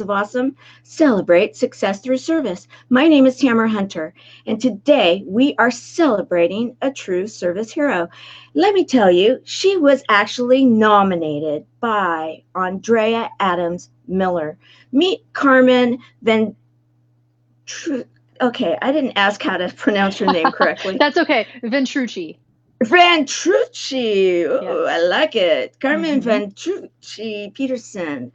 of Awesome, celebrate success through service. My name is Tamara Hunter, and today we are celebrating a true service hero. Let me tell you, she was actually nominated by Andrea Adams Miller. Meet Carmen Okay, I didn't ask how to pronounce your name correctly. That's okay. Ventrucci. Ventrucci. Yes. Ooh, I like it. Carmen hmm Ventrucci Peterson.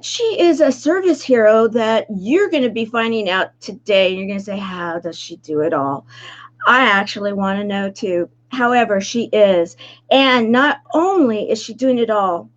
She is a service hero that you're going to be finding out today. And you're going to say, how does she do it all? I actually want to know too. However, she is. And not only is she doing it all,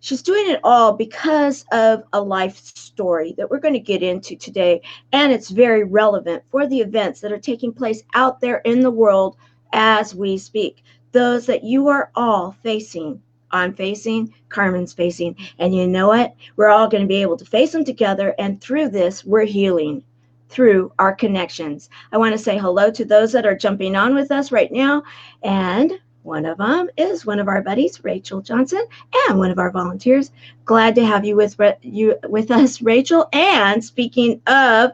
she's doing it all because of a life story that we're going to get into today. And it's very relevant for the events that are taking place out there in the world as we speak. Those that you are all facing. I'm facing, Carmen's facing. And you know what? We're all going to be able to face them together. And through this, we're healing through our connections. I want to say hello to those that are jumping on with us right now. And one of them is one of our buddies, Rachel Johnson, and one of our volunteers. Glad to have you with us, Rachel. And speaking of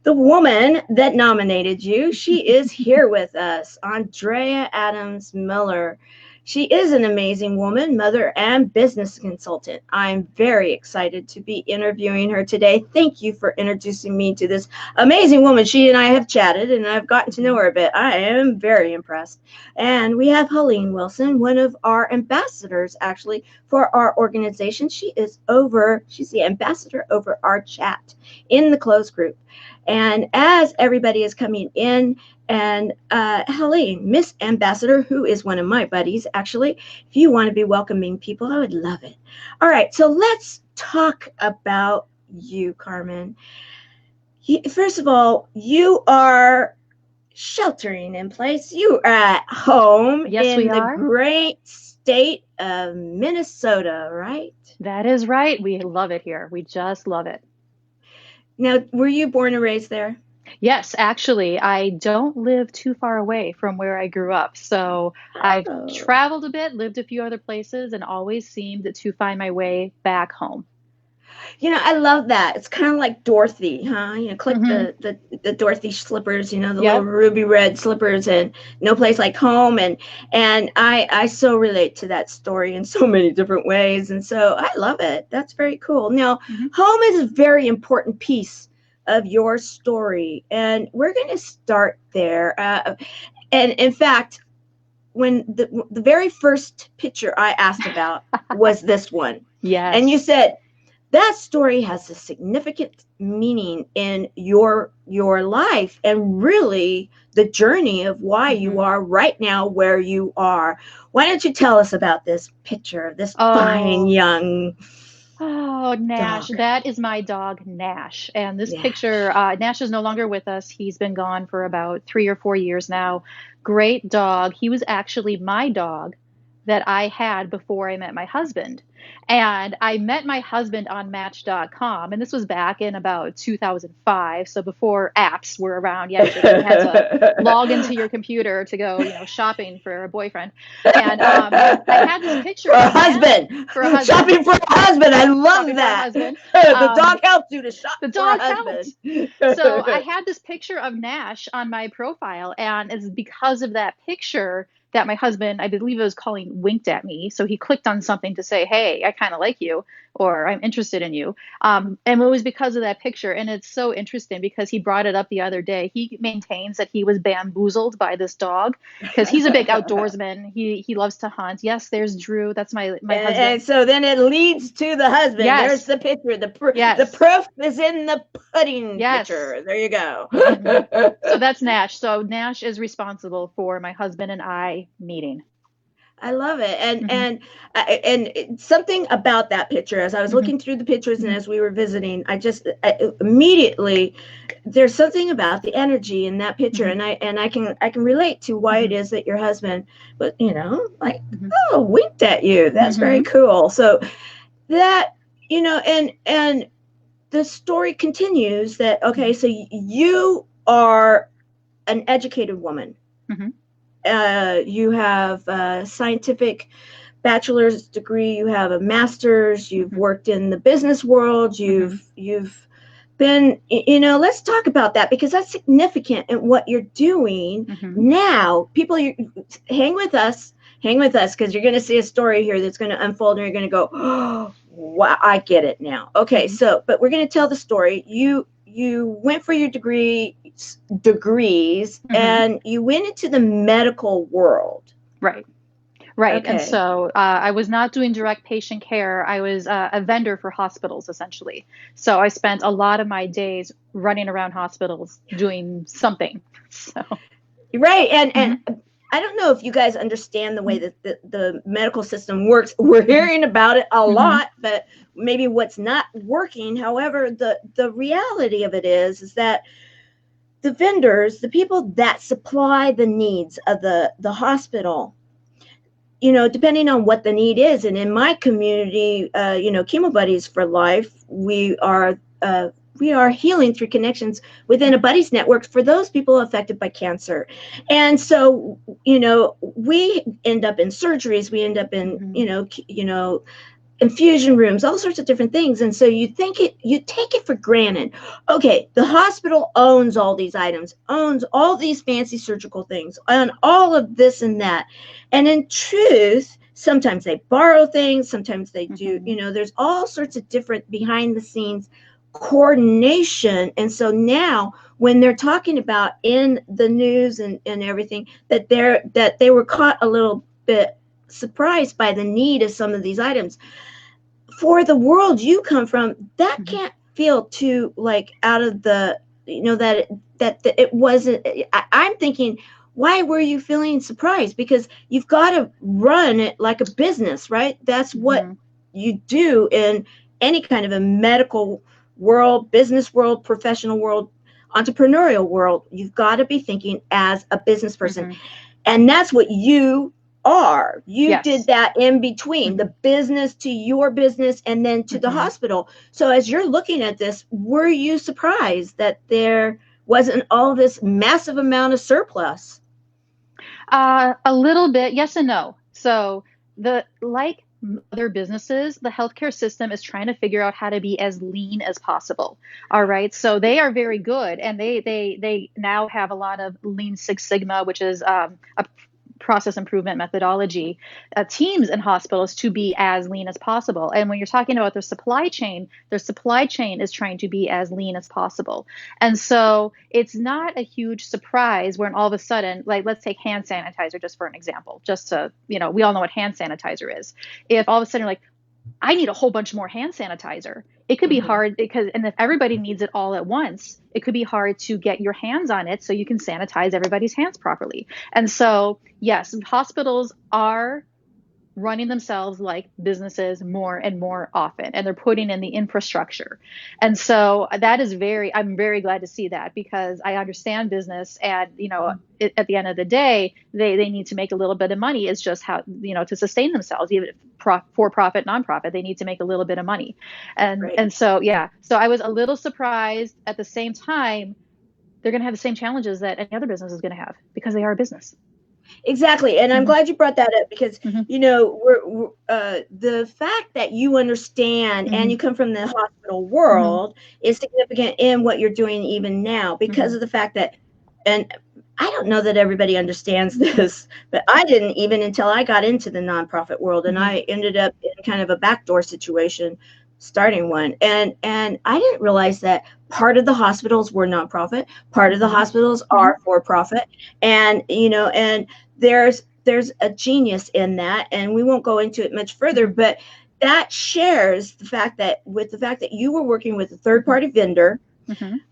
the woman that nominated you, she is here with us, Andrea Adams Miller. She is an amazing woman, mother, and business consultant. I'm very excited to be interviewing her today. Thank you for introducing me to this amazing woman. She and I have chatted, and I've gotten to know her a bit. I am very impressed. And we have Helene Wilson, one of our ambassadors, actually, for our organization. She's the ambassador over our chat in the closed group. And as everybody is coming in, and Helene, Miss Ambassador, who is one of my buddies, actually, if you want to be welcoming people, I would love it. All right, so let's talk about you, Carmen. First of all, you are sheltering in place. You are at home in the great state of Minnesota, right? That is right. We love it here. We just love it. Now, were you born and raised there? Yes, actually, I don't live too far away from where I grew up. So I've traveled a bit, lived a few other places, and always seemed to find my way back home. You know, I love that. It's kind of like Dorothy, huh? You know, click the Dorothy slippers, you know, the little ruby red slippers, and no place like home. And I so relate to that story in so many different ways. And so I love it. That's very cool. Now, home is a very important piece of your story, and we're going to start there. And in fact, when the very first picture I asked about was this one. Yes. And you said, that story has a significant meaning in your life and really the journey of why you are right now where you are. Why don't you tell us about this picture of this fine young Nash. dog. That is my dog, Nash. And this picture, Nash is no longer with us. He's been gone for about 3 or 4 years now. Great dog. He was actually my dog that I had before I met my husband. And I met my husband on Match.com, and this was back in about 2005. So before apps were around, you actually had to log into your computer to go, shopping for a boyfriend. And I had this picture for a husband. Shopping for a husband. I love that. The dog helped you to shop. The dog helped. So I had this picture of Nash on my profile, and it's because of that picture that my husband, I believe it was Colleen, winked at me. So he clicked on something to say, hey, I kind of like you, or I'm interested in you. And it was because of that picture. And it's so interesting because he brought it up the other day. He maintains that he was bamboozled by this dog because he's a big outdoorsman. He loves to hunt. Yes, there's Drew. That's my husband. And so then it leads to the husband. Yes. There's the picture. The proof is in the pudding picture. There you go. So that's Nash. So Nash is responsible for my husband and I meeting. I love it. And something about that picture, as I was looking through the pictures and as we were visiting, I immediately, there's something about the energy in that picture. And I can relate to why it is that your husband, but winked at you. That's very cool. So that, and the story continues that, okay, so you are an educated woman. You have a scientific bachelor's degree, you have a master's, you've worked in the business world, you've been, let's talk about that, because that's significant in what you're doing now. People, hang with us, because you're going to see a story here that's going to unfold, and you're going to go, oh, wow, I get it now. Okay, but we're going to tell the story. You went for your degrees, and you went into the medical world. Right. Okay. And so I was not doing direct patient care. I was a vendor for hospitals, essentially. So I spent a lot of my days running around hospitals doing something. So. Right. And I don't know if you guys understand the way that the medical system works. We're hearing about it a lot, but maybe what's not working. However, the reality of it is that the vendors, the people that supply the needs of the hospital, depending on what the need is. And in my community, Chemo Buddies for Life, we are healing through connections within a buddies network for those people affected by cancer. And so, we end up in surgeries, we end up in, infusion rooms, all sorts of different things. And so you take it for granted. Okay, the hospital owns all these items, owns all these fancy surgical things, and all of this and that. And in truth, sometimes they borrow things, sometimes they do, there's all sorts of different behind the scenes coordination. And so now when they're talking about in the news and everything, that they were caught a little bit surprised by the need of some of these items. For the world you come from, that can't feel too like out of the, that it wasn't. I'm thinking, why were you feeling surprised? Because you've got to run it like a business, right? That's what you do in any kind of a medical world, business world, professional world, entrepreneurial world. You've got to be thinking as a business person. And that's what you are. You did that in between the business to your business and then to the hospital. So as you're looking at this, were you surprised that there wasn't all this massive amount of surplus? A little bit, yes and no. So like other businesses, the healthcare system is trying to figure out how to be as lean as possible. All right. So they are very good, and they now have a lot of Lean Six Sigma, which is a process improvement methodology, teams in hospitals to be as lean as possible. And when you're talking about their supply chain is trying to be as lean as possible. And so it's not a huge surprise when all of a sudden, like, let's take hand sanitizer just for an example, just to, we all know what hand sanitizer is. If all of a sudden, like, I need a whole bunch more hand sanitizer, it could be hard and if everybody needs it all at once, it could be hard to get your hands on it so you can sanitize everybody's hands properly. And so, yes, hospitals are running themselves like businesses more and more often, and they're putting in the infrastructure. And so I'm very glad to see that, because I understand business, and, at the end of the day, they need to make a little bit of money. It's just how, to sustain themselves, even for profit, nonprofit, they need to make a little bit of money. And so, so I was a little surprised. At the same time, they're going to have the same challenges that any other business is going to have, because they are a business. Exactly. And I'm glad you brought that up, because, we're the fact that you understand and you come from the hospital world is significant in what you're doing even now, because of the fact that, and I don't know that everybody understands this, but I didn't even until I got into the nonprofit world, and I ended up in kind of a backdoor situation starting one. And I didn't realize that part of the hospitals were nonprofit, part of the hospitals are for profit. And, and there's a genius in that, and we won't go into it much further, but that shares the fact that you were working with a third party vendor,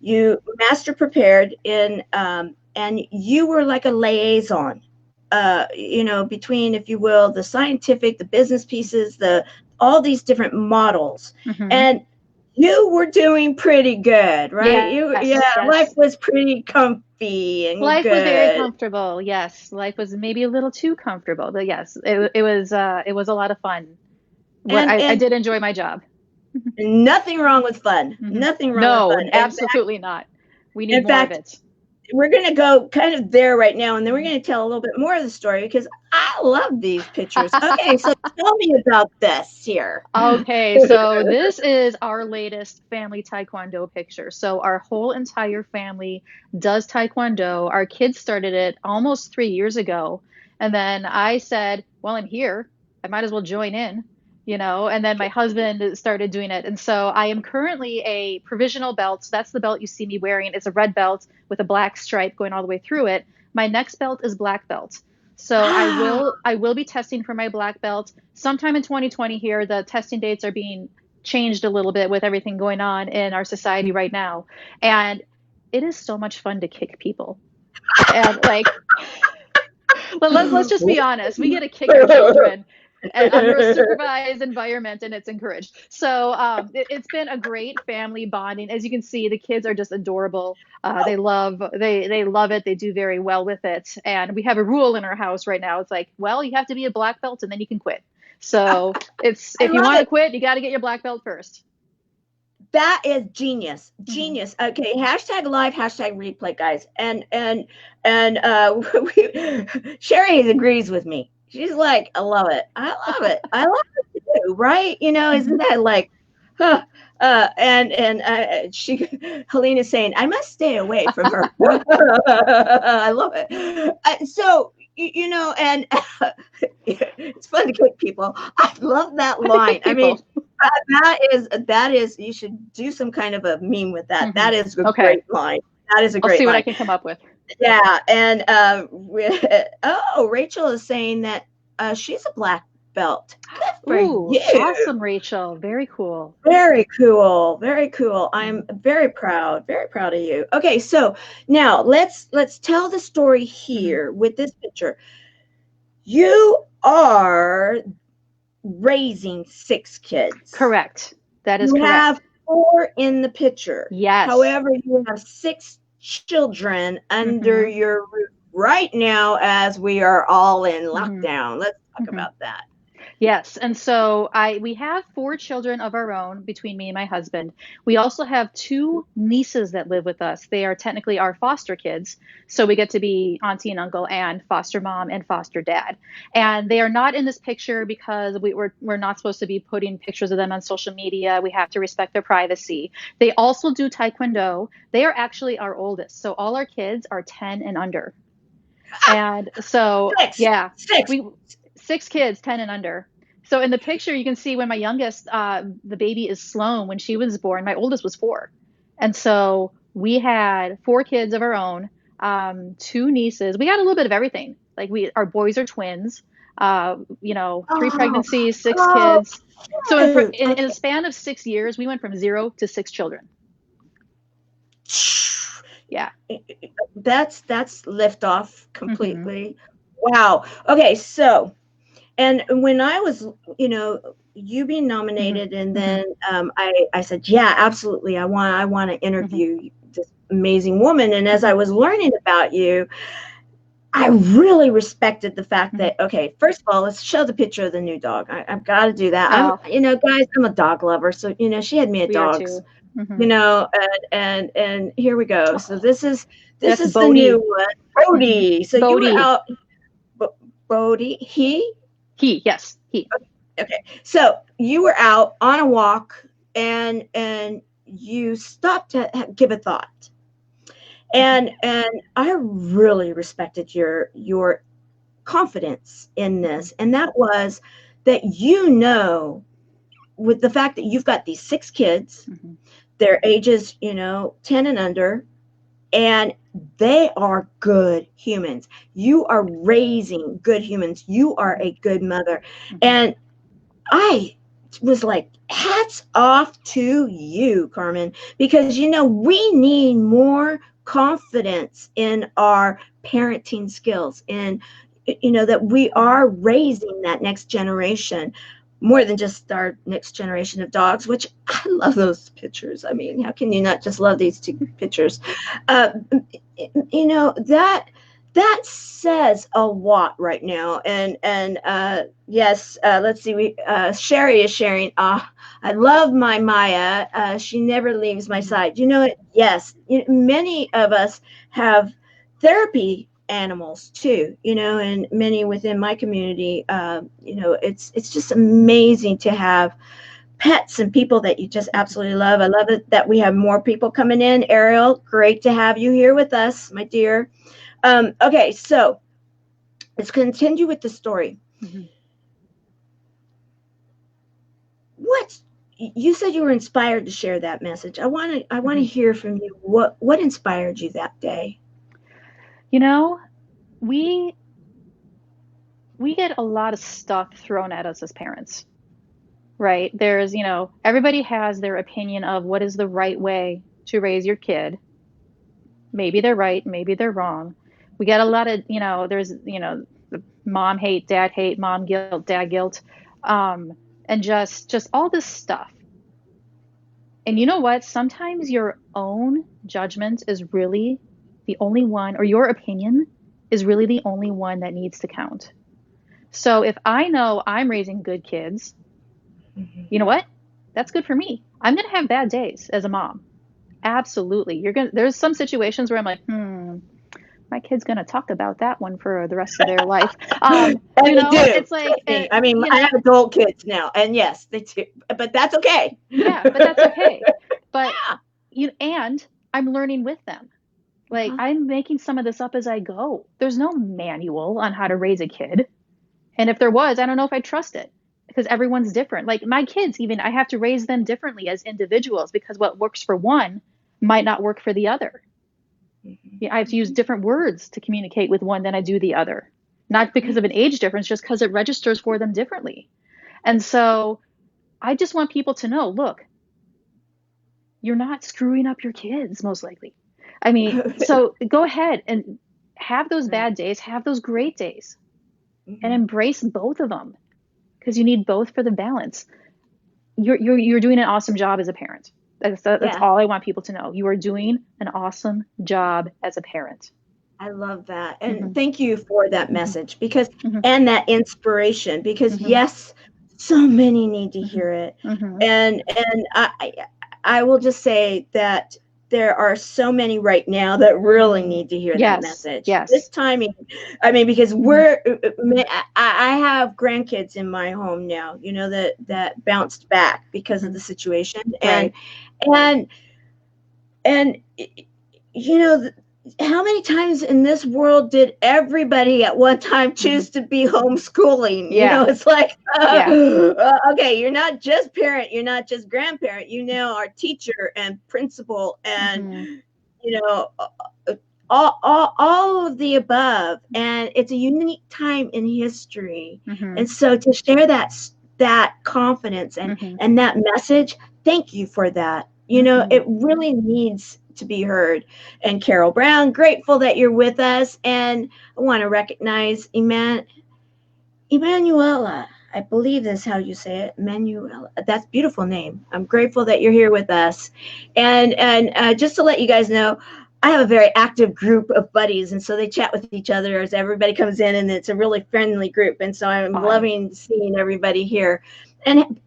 you master prepared in, and you were like a liaison, between, if you will, the scientific, the business pieces, all these different models. And you were doing pretty good, right? Yes. Life was pretty comfy and life good. Was very comfortable. Yes, life was maybe a little too comfortable, but yes, it was a lot of fun. I did enjoy my job. Nothing wrong with fun. Nothing wrong with fun. No, absolutely not. We need more of it. we're going to go kind of there right now, and then we're going to tell a little bit more of the story because I love these pictures. Okay, so tell me about this here. Okay, so this is our latest family taekwondo picture. So our whole entire family does taekwondo. Our kids started it almost 3 years ago. And then I said, well, I'm here. I might as well join in, and then my husband started doing it. And so I am currently a provisional belt. So that's the belt you see me wearing. It's a red belt with a black stripe going all the way through it. My next belt is black belt. So I will be testing for my black belt sometime in 2020 here. The testing dates are being changed a little bit with everything going on in our society right now. And it is so much fun to kick people. And like, let's just be honest. We get to kick our children under a supervised environment, and it's encouraged. So it's been a great family bonding. As you can see, the kids are just adorable. They love it. They do very well with it. And we have a rule in our house right now. It's like, well, you have to be a black belt and then you can quit. So if you want to quit, you got to get your black belt first. That is genius. Genius. Okay, hashtag live, hashtag replay, guys. And Sherry agrees with me. She's like, I love it. I love it. I love it too, right? Isn't that like, huh? She, Helena's saying, I must stay away from her. I love it. So, and it's fun to kick people. I love that line. I mean, that is, you should do some kind of a meme with that. That is a great line. That is a great line. I'll see what I can come up with. Yeah. And, Rachel is saying that she's a black belt. Good for you. Awesome, Rachel. Very cool. Very cool. Very cool. I'm very proud of you. Okay, so now let's tell the story here with this picture. You are raising 6 kids. Correct. That is correct. You have 4 in the picture. Yes. However, you have 6 children under your roof right now as we are all in lockdown. Let's talk about that. Yes. And so we have 4 children of our own between me and my husband. We also have 2 nieces that live with us. They are technically our foster kids. So we get to be auntie and uncle and foster mom and foster dad. And they are not in this picture because we're not supposed to be putting pictures of them on social media. We have to respect their privacy. They also do taekwondo. They are actually our oldest. So all our kids are 10 and under. And so, 6 kids, 10 and under. So in the picture, you can see when my youngest, the baby is Sloan, when she was born, my oldest was 4. And so we had 4 kids of our own, 2 nieces. We got a little bit of everything. Like our boys are twins, 3 pregnancies, 6 kids. So in a span of 6 years, we went from 0 to 6 children. Yeah. That's liftoff completely. Wow. Okay. So, and when I was, you being nominated, and then I said, yeah, absolutely. I want to interview this amazing woman. And as I was learning about you, I really respected the fact that, okay, first of all, let's show the picture of the new dog. I've got to do that. Guys, I'm a dog lover. So, she had me at dogs, and here we go. So this is Bodhi. The new one, Bodhi. So Bodhi. You were out, Bodhi, he? Yes, he. Okay. So you were out on a walk and you stopped to give a thought. And I really respected your confidence in this. And that was that, with the fact that you've got these 6 kids, their ages, 10 and under, and they are good humans. You are raising good humans. You are a good mother. And I was like, hats off to you, Carmen, because, we need more confidence in our parenting skills, and, that we are raising that next generation more than just our next generation of dogs, which I love those pictures. I mean, how can you not just love these 2 pictures? That says a lot right now. And yes, let's see. Sherry is sharing. I love my Maya. She never leaves my side. Yes. Many of us have therapy animals too, and many within my community. It's just amazing to have pets and people that you just absolutely love. I love it that we have more people coming in. Ariel, great to have you here with us, my dear. Okay, so let's continue with the story. Mm-hmm. What you said you were inspired to share that message. I want to hear from you. What inspired you that day? We get a lot of stuff thrown at us as parents, right? There's, everybody has their opinion of what is the right way to raise your kid. Maybe they're right, maybe they're wrong. We get a lot of, there's, the mom hate, mom guilt, dad guilt, and just all this stuff. And you know what? Sometimes your own judgment is really the only one, or your opinion is really the only one that needs to count. So if I know I'm raising good kids, you know what? That's good for me. I'm going to have bad days as a mom. Absolutely. There's some situations where I'm like, my kid's going to talk about that one for the rest of their life. It's like, I have adult kids now, and yes, they do, but that's okay. Yeah, but that's okay. But and I'm learning with them. Like I'm making some of this up as I go. There's no manual on how to raise a kid. And if there was, I don't know if I trust it because everyone's different. Like my kids, even I have to raise them differently as individuals because what works for one might not work for the other. I have to use different words to communicate with one than I do the other. Not because of an age difference, just because it registers for them differently. And so I just want people to know, look, you're not screwing up your kids, most likely. I mean, so go ahead and have those bad days, have those great days, and embrace both of them because you need both for the balance. You're doing an awesome job as a parent. That's all I want people to know. You are doing an awesome job as a parent. I love that. And thank you for that message because and that inspiration because yes, so many need to hear it. And I will just say that there are so many right now that really need to hear that message. Yes. This timing, because I have grandkids in my home now, that bounced back because of the situation. Right. And how many times in this world did everybody at one time choose to be homeschooling? It's like, okay, you're not just parent, you're not just grandparent, you now are teacher and principal and, all of the above. And it's a unique time in history. And so to share that confidence and that message, thank you for that. It really needs to be heard. And Carol Brown, grateful that you're with us. And I want to recognize Emanuela. I believe that's how you say it. Emanuela. That's a beautiful name. I'm grateful that you're here with us. And just to let you guys know, I have a very active group of buddies, and so they chat with each other as everybody comes in, and it's a really friendly group. And so I'm loving seeing everybody here, and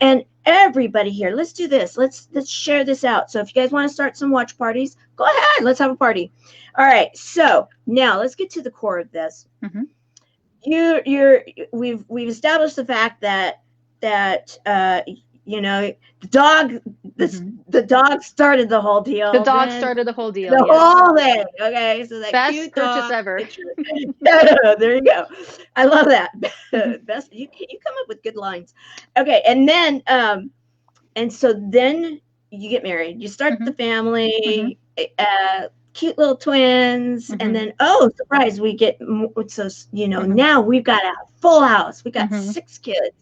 everybody here. Let's do this. Let's share this out. So if you guys want to start some watch parties, go ahead. Let's have a party. All right. So now let's get to the core of this. We've established the fact that the dog started the whole deal. The dog started the whole deal. The whole thing. Okay. So that best cute purchase dog ever. There you go. I love that. Best. You come up with good lines. Okay. And then, and so then you get married. You start the family. Cute little twins, and then surprise, we get now we've got a full house. We got 6 kids,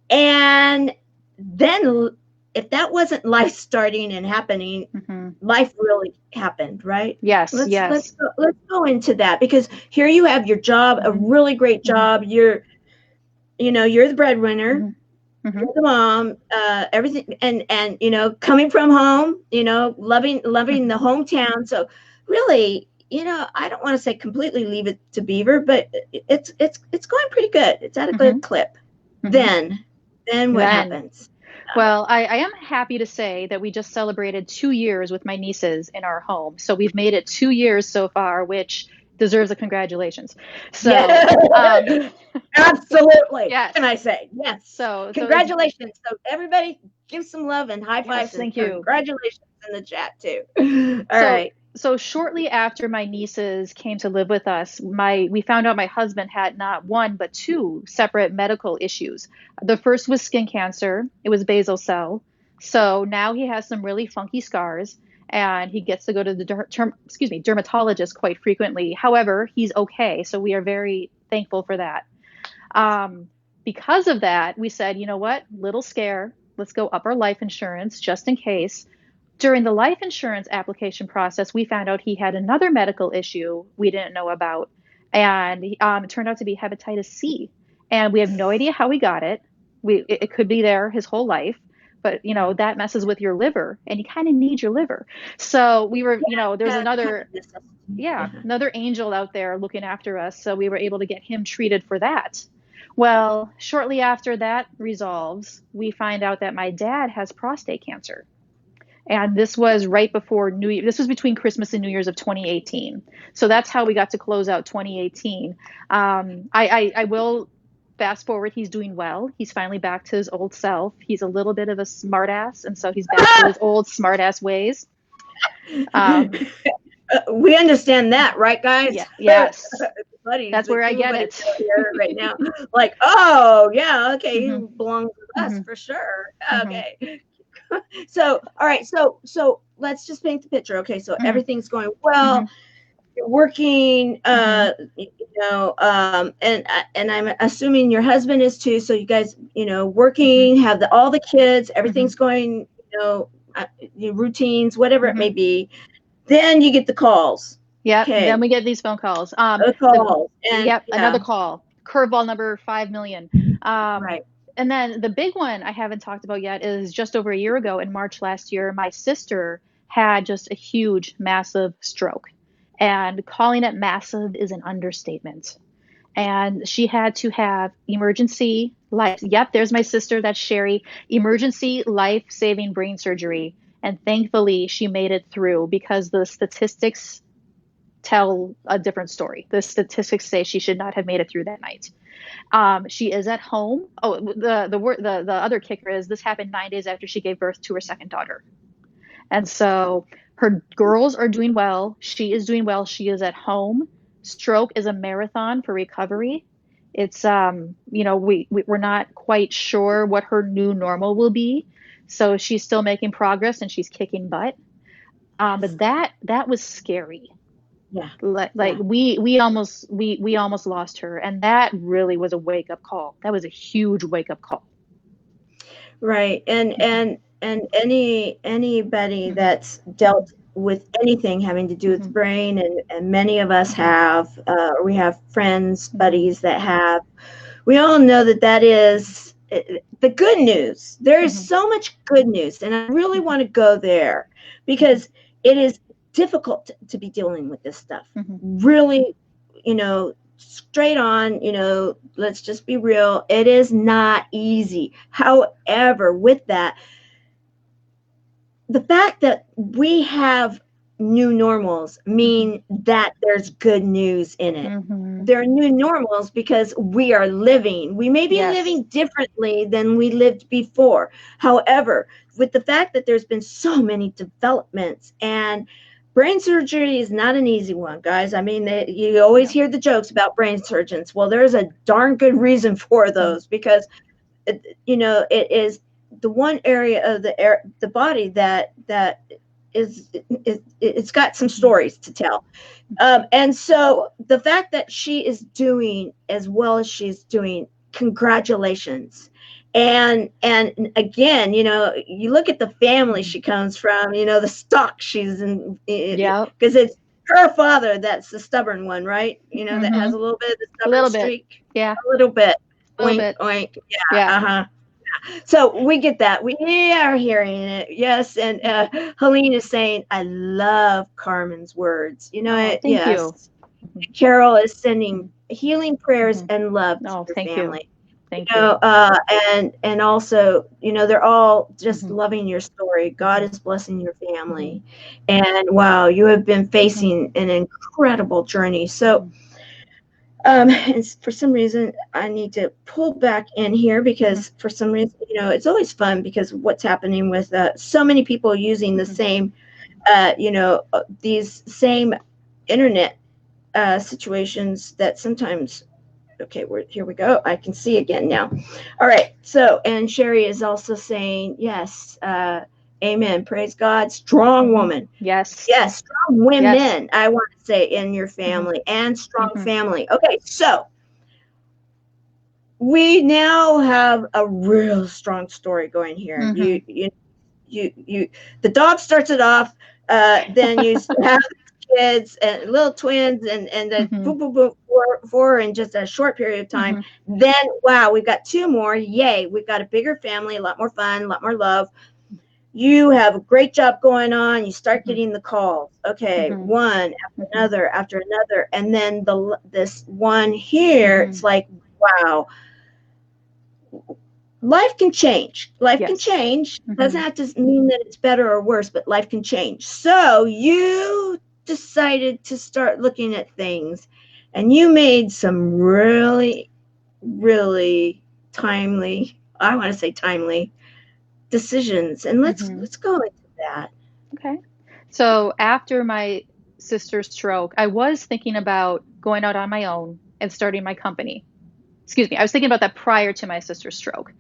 and then if that wasn't life starting and happening, life really happened, right? Yes. Let's go into that because here you have your job, a really great job. You're the breadwinner. You're the mom, everything, and coming from home, loving the hometown. So really, I don't want to say completely leave it to Beaver, but it's going pretty good. It's at a good clip. Then what happens? Well, I am happy to say that we just celebrated 2 years with my nieces in our home. So we've made it 2 years so far, which deserves a congratulations. So, yeah. Absolutely. yes. Can I say yes? So Congratulations. So everybody give some love and high fives yes, and thank you. congratulations in the chat too. All right. So shortly after my nieces came to live with us, we found out my husband had not one, but two separate medical issues. The first was skin cancer. It was basal cell. So now he has some really funky scars and he gets to go to the dermatologist quite frequently. However, he's okay. So we are very thankful for that. Because of that, we said, you know what, little scare, let's go up our life insurance just in case. During the life insurance application process, we found out he had another medical issue we didn't know about. And it turned out to be hepatitis C. And we have no idea how he got it. It could be there his whole life. But, that messes with your liver and you kind of need your liver. So we were, there's another angel out there looking after us. So we were able to get him treated for that. Well, shortly after that resolves, we find out that my dad has prostate cancer. And this was right before New Year. This was between Christmas and New Year's of 2018. So that's how we got to close out 2018. I will fast forward. He's doing well. He's finally back to his old self. He's a little bit of a smartass, and so he's back to his old smartass ways. We understand that, right, guys? Yeah, yes. Buddies, that's where I get it right now. Like, oh yeah, okay, he belongs with us for sure. Okay. So, all right. So let's just paint the picture. Okay. So everything's going well. You're working, and I'm assuming your husband is too. So you guys, working, have all the kids, everything's going, your routines, whatever it may be. Then you get the calls. Yeah. Okay. Then we get these phone calls. Another call. Curveball number 5 million. Right. And then the big one I haven't talked about yet is just over a year ago in March last year, my sister had just a huge, massive stroke. And calling it massive is an understatement. And she had to have emergency life. Yep, there's my sister. That's Sherry. Emergency life-saving brain surgery. And thankfully, she made it through because the statistics tell a different story. The statistics say she should not have made it through that night. She is at home. Oh, the other kicker is this happened 9 days after she gave birth to her second daughter. And so her girls are doing well. She is doing well. She is at home. Stroke is a marathon for recovery. It's, we're not quite sure what her new normal will be. So she's still making progress and she's kicking butt. But that was scary. Yeah. We almost lost her. And that really was a wake up call. That was a huge wake up call. Right. And anybody that's dealt with anything having to do with the brain, and many of us have, we have friends, buddies that have, we all know that is the good news. There is so much good news. And I really want to go there because it is difficult to be dealing with this stuff. Really, straight on, let's just be real. It is not easy. However, with that, the fact that we have new normals mean that there's good news in it. There are new normals because we are living. We may be living differently than we lived before. However, with the fact that there's been so many developments, and brain surgery is not an easy one, guys. I mean, you always hear the jokes about brain surgeons. Well, there's a darn good reason for those because, it is the one area of the body that it's got some stories to tell. And so the fact that she is doing as well as she's doing, congratulations. And again, you look at the family she comes from, the stock she's in, because it's her father that's the stubborn one, right? That has a little bit of the stubborn streak. Yeah. A little bit. Oink, oink. Yeah. So we get that. We are hearing it. Yes. And Helene is saying, I love Carmen's words. Thank you. Carol is sending healing prayers and love to your family. Thank you. And also, they're all just loving your story. God is blessing your family. And wow, you have been facing an incredible journey. So, and for some reason, I need to pull back in here because for some reason, it's always fun because what's happening with so many people using the same, these same internet situations that sometimes. Okay, here we go. I can see again now. All right. So, and Sherry is also saying, yes, amen. Praise God. Strong woman. Yes. Yes, strong women, yes. I want to say, in your family and strong family. Okay, so we now have a real strong story going here. You the dog starts it off, then you have kids and little twins and then boom, boom, boom, four in just a short period of time. Then, wow, we've got 2 more. Yay. We've got a bigger family, a lot more fun, a lot more love. You have a great job going on. You start getting the calls. Okay. One after another. And then this one here, it's like, wow. Life can change. Life can change. Doesn't have to mean that it's better or worse, but life can change. So you decided to start looking at things, and you made some really, really timely, I want to say timely, decisions. And let's go into that. Okay. So after my sister's stroke, I was thinking about going out on my own and starting my company. Excuse me. I was thinking about that prior to my sister's stroke.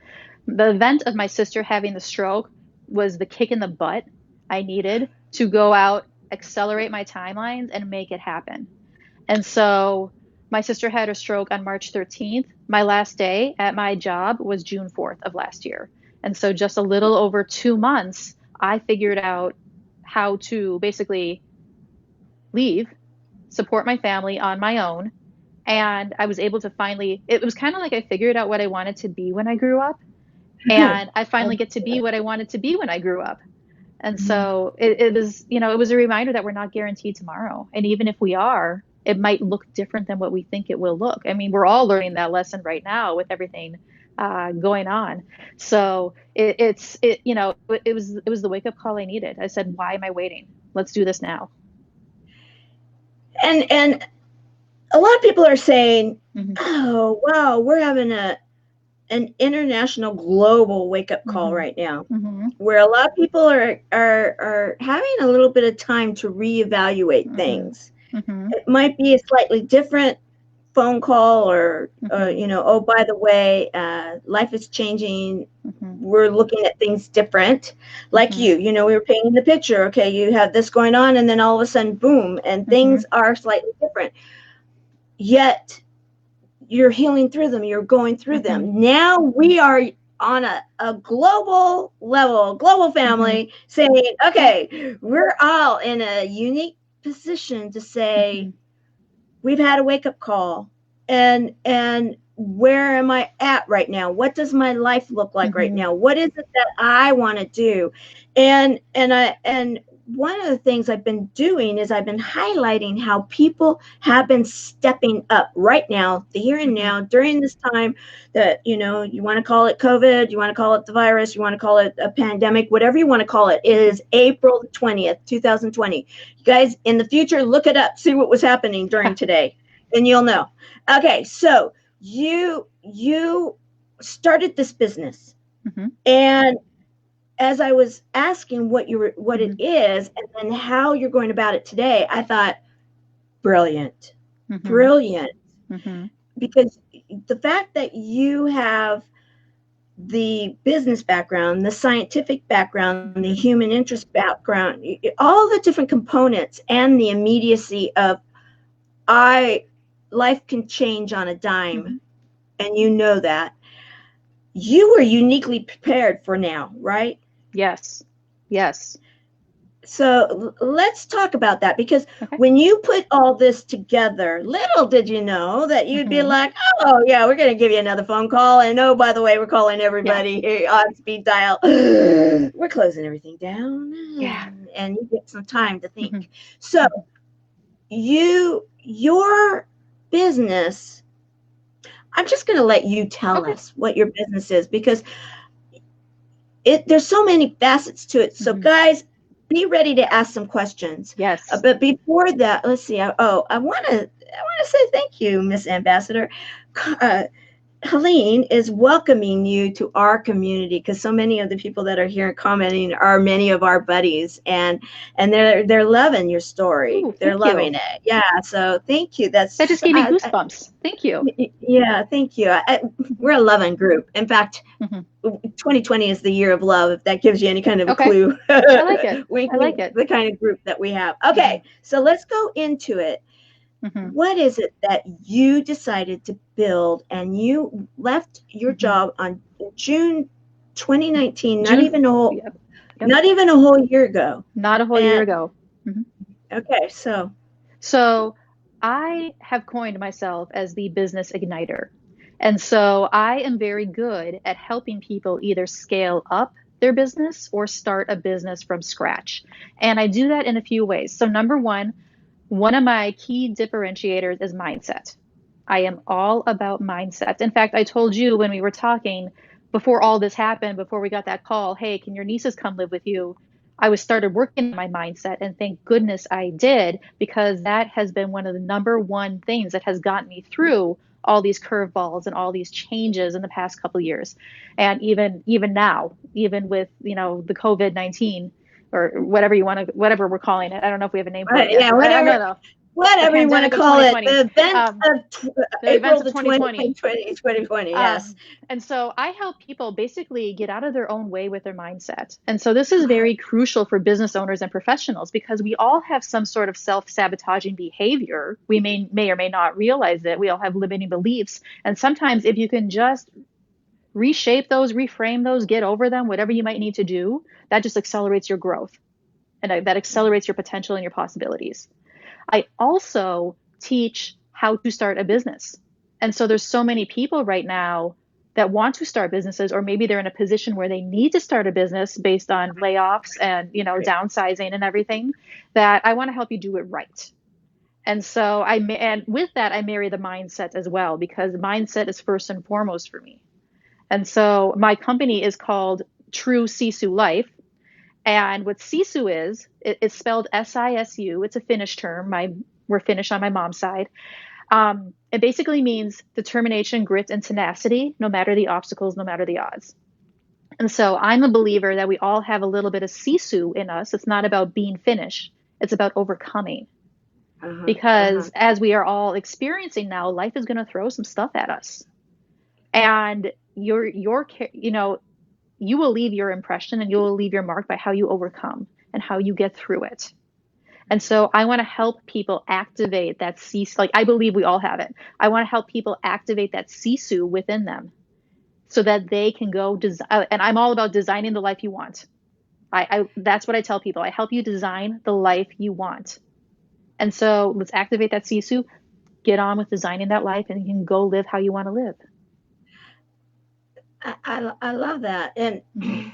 The event of my sister having the stroke was the kick in the butt I needed to go out, accelerate my timelines, and make it happen. And so my sister had a stroke on March 13th. My last day at my job was June 4th of last year. And so just a little over 2 months, I figured out how to basically leave, support my family on my own. And I was able to finally, it was kind of like I figured out what I wanted to be when I grew up. And I finally get to be what I wanted to be when I grew up. And so it was, it was a reminder that we're not guaranteed tomorrow. And even if we are, it might look different than what we think it will look. I mean, we're all learning that lesson right now with everything going on. So it was the wake up call I needed. I said, why am I waiting? Let's do this now. And a lot of people are saying, oh, wow, we're having an international global wake up call right now, where a lot of people are having a little bit of time to reevaluate things. It might be a slightly different phone call or oh, by the way, life is changing. We're looking at things different. Like we were painting the picture. Okay, you have this going on, and then all of a sudden, boom, and things are slightly different. Yet you're healing through them. You're going through them. Now we are on a global level, global family saying, okay, we're all in a unique position to say, we've had a wake up call, and where am I at right now? What does my life look like right now? What is it that I want to do? And one of the things I've been doing is I've been highlighting how people have been stepping up right now, the here and now, during this time that, you want to call it COVID, you want to call it the virus, you want to call it a pandemic, whatever you want to call it. It is April 20th, 2020. You guys, in the future, look it up, see what was happening during today, and you'll know. Okay, so you started this business, and as I was asking what it is and then how you're going about it today, I thought, brilliant, because the fact that you have the business background, the scientific background, the human interest background, all the different components, and the immediacy of life can change on a dime, and you know that. You were uniquely prepared for now, right? Yes. So let's talk about that, because when you put all this together, little did you know that you'd be like, oh, yeah, we're going to give you another phone call. And oh, by the way, we're calling everybody here on speed dial. We're closing everything down. Yeah. And you get some time to think. So your business, I'm just going to let you tell Okay. us what your business is, because there's so many facets to it. So guys, be ready to ask some questions. Yes. But before that, let's see. I want to say thank you, Miss Ambassador. Helene is welcoming you to our community, because so many of the people that are here and commenting are many of our buddies, and they're loving your story. Ooh, They're thank you. loving it. Yeah. So thank you. That just gave me goosebumps. Thank you. Yeah. Thank you. We're a loving group. In fact, 2020 is the year of love, if that gives you any kind of a clue. I like it. I like it. The kind of group that we have. Okay. So let's go into it. What is it that you decided to build, and you left your job on June 2019, not even a whole year ago. Not a whole year ago. Okay, so I have coined myself as the business igniter. And so I am very good at helping people either scale up their business or start a business from scratch. And I do that in a few ways. So number one of my key differentiators is mindset. I am all about mindset. In fact, I told you when we were talking before all this happened, before we got that call, hey, can your nieces come live with you? I started working on my mindset, and thank goodness I did, because that has been one of the number one things that has gotten me through all these curveballs and all these changes in the past couple of years. And even now, even with, the COVID-19 or whatever whatever we're calling it. I don't know if we have a name for it yet. Yeah, whatever you want to call it. The events of April 2020, yes. And so I help people basically get out of their own way with their mindset. And so this is very crucial for business owners and professionals, because we all have some sort of self-sabotaging behavior. We may or may not realize it. We all have limiting beliefs. And sometimes if you can just reshape those, reframe those, get over them, whatever you might need to do, that just accelerates your growth, and that accelerates your potential and your possibilities. I also teach how to start a business. And so there's so many people right now that want to start businesses, or maybe they're in a position where they need to start a business based on layoffs and, downsizing and everything, that I want to help you do it right. And so and with that, I marry the mindset as well, because mindset is first and foremost for me. And so my company is called True SISU Life. And what SISU is, it's spelled SISU. It's a Finnish term. We're Finnish on my mom's side. It basically means determination, grit, and tenacity, no matter the obstacles, no matter the odds. And so I'm a believer that we all have a little bit of SISU in us. It's not about being Finnish. It's about overcoming. Because as we are all experiencing now, life is going to throw some stuff at us. And you will leave your impression, and you will leave your mark by how you overcome and how you get through it. And so I want to help people activate that SISU. Like, I believe we all have it. I want to help people activate that SISU within them, so that they can go design. And I'm all about designing the life you want. That's what I tell people. I help you design the life you want. And so let's activate that SISU, get on with designing that life, and you can go live how you want to live. I love that. And the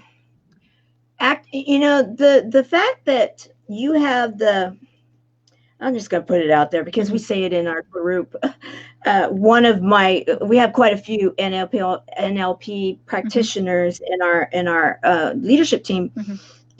fact that you have I'm just going to put it out there, because we say it in our group. We have quite a few NLP practitioners in our leadership team.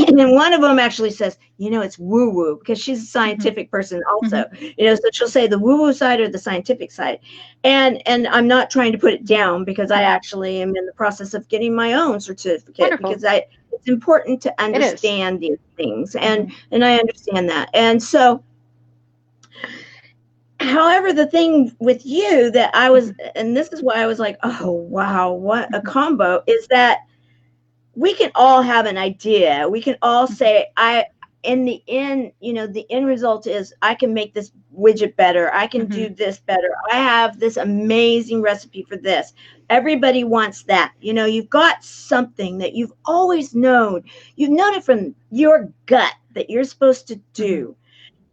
And then one of them actually says, it's woo-woo, because she's a scientific person also, so she'll say the woo-woo side or the scientific side. And I'm not trying to put it down, because I actually am in the process of getting my own certificate. Wonderful. Because it's important to understand these things. And I understand that. And so, however, the thing with you that I was, and this is why I was like, oh, wow, what a combo, is that we can all have an idea. We can all say, in the end, the end result is I can make this widget better. I can do this better. I have this amazing recipe for this. Everybody wants that. You've got something that you've always known. You've known it from your gut that you're supposed to do.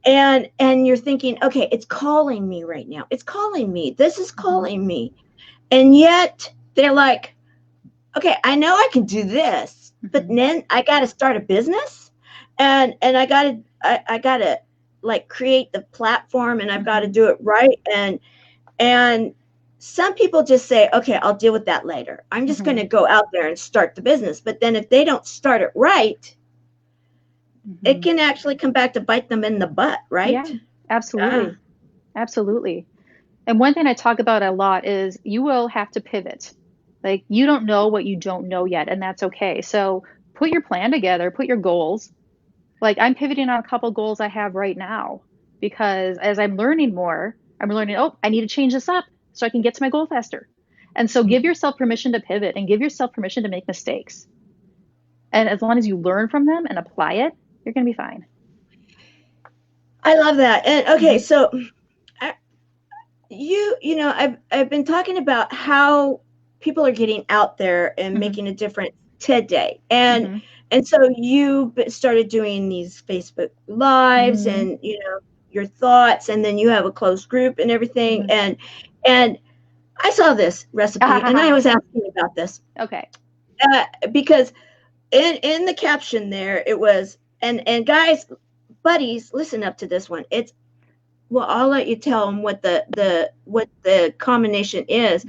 And you're thinking, okay, it's calling me right now. It's calling me. This is calling me. And yet they're like, okay, I know I can do this, but then I got to start a business, and I got to like create the platform, and I've got to do it right. And some people just say, okay, I'll deal with that later. I'm just going to go out there and start the business. But then if they don't start it right, it can actually come back to bite them in the butt, right? Yeah, absolutely. Absolutely. And one thing I talk about a lot is you will have to pivot. Like you don't know what you don't know yet, and that's okay. So put your plan together, put your goals. Like I'm pivoting on a couple goals I have right now because as I'm learning more, I'm learning, oh, I need to change this up so I can get to my goal faster. And so give yourself permission to pivot and give yourself permission to make mistakes. And as long as you learn from them and apply it, you're going to be fine. I love that. And okay, so you know, I've been talking about how people are getting out there and making a difference today. And so you started doing these Facebook lives and, you know, your thoughts, and then you have a closed group and everything. And I saw this recipe and I was asking about this. Okay. Because in the caption there, it was, and guys, buddies, listen up to this one. It's, well, I'll let you tell them what the combination is.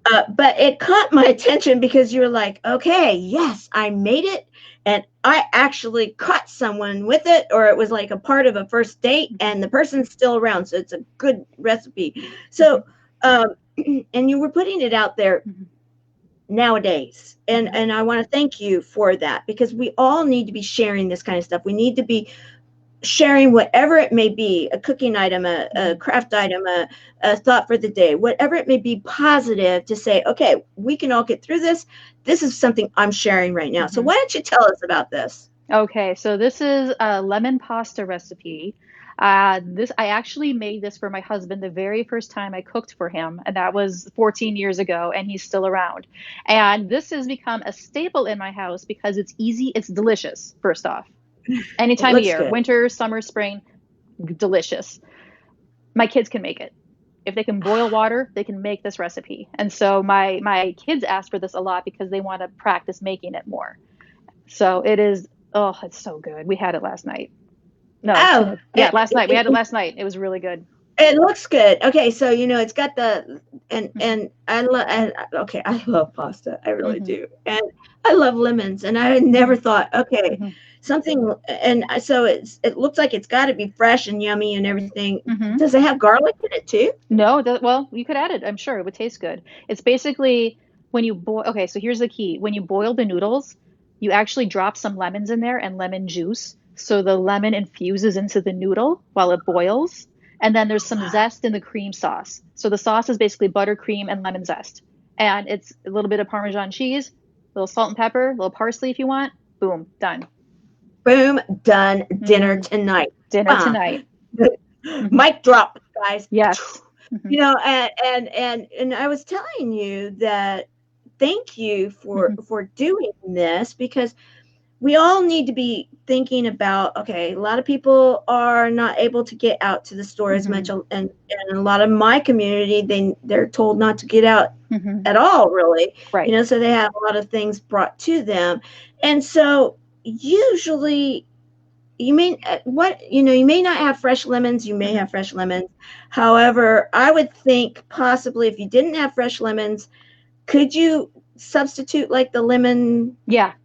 But it caught my attention because you're like, okay, yes, I made it. And I actually caught someone with it, or it was like a part of a first date and the person's still around. So it's a good recipe. So, and you were putting it out there nowadays. And I want to thank you for that, because we all need to be sharing this kind of stuff. We need to be sharing whatever it may be, a cooking item, a craft item, a thought for the day, whatever it may be, positive, to say, okay, we can all get through this. This is something I'm sharing right now. So why don't you tell us about this? Okay, so this is a lemon pasta recipe. I actually made this for my husband the very first time I cooked for him, and that was 14 years ago, and he's still around. And this has become a staple in my house because it's easy, it's delicious, first off. Any time of year, good. Winter, summer, spring, delicious. My kids can make it. If they can boil water, they can make this recipe. And so my kids ask for this a lot because they want to practice making it more. So it is, oh, it's so good. We had it last night. No, last night. We had it last night. It was really good. It looks good. Okay, so you know it's got the and I love, okay, I love pasta. I really do. And I love lemons, and I never thought, okay, something, and so it looks like it's got to be fresh and yummy and everything. Does it have garlic in it too? No, well, you could add it. I'm sure it would taste good. It's basically when you boil. Okay, so here's the key. When you boil the noodles, you actually drop some lemons in there and lemon juice. So the lemon infuses into the noodle while it boils. And then there's some zest in the cream sauce. So the sauce is basically buttercream and lemon zest. And it's a little bit of Parmesan cheese, a little salt and pepper, a little parsley if you want. Boom, done. Boom, done. Dinner tonight. Dinner tonight. Mic drop, guys. Yes. You know, and I was telling you that thank you for doing this, because we all need to be thinking about, okay, a lot of people are not able to get out to the store as much, and a lot of my community, they're told not to get out at all, really. Right. You know, so they have a lot of things brought to them. And so usually you may not have fresh lemons, you may have fresh lemons. However, I would think possibly if you didn't have fresh lemons, could you substitute like the lemon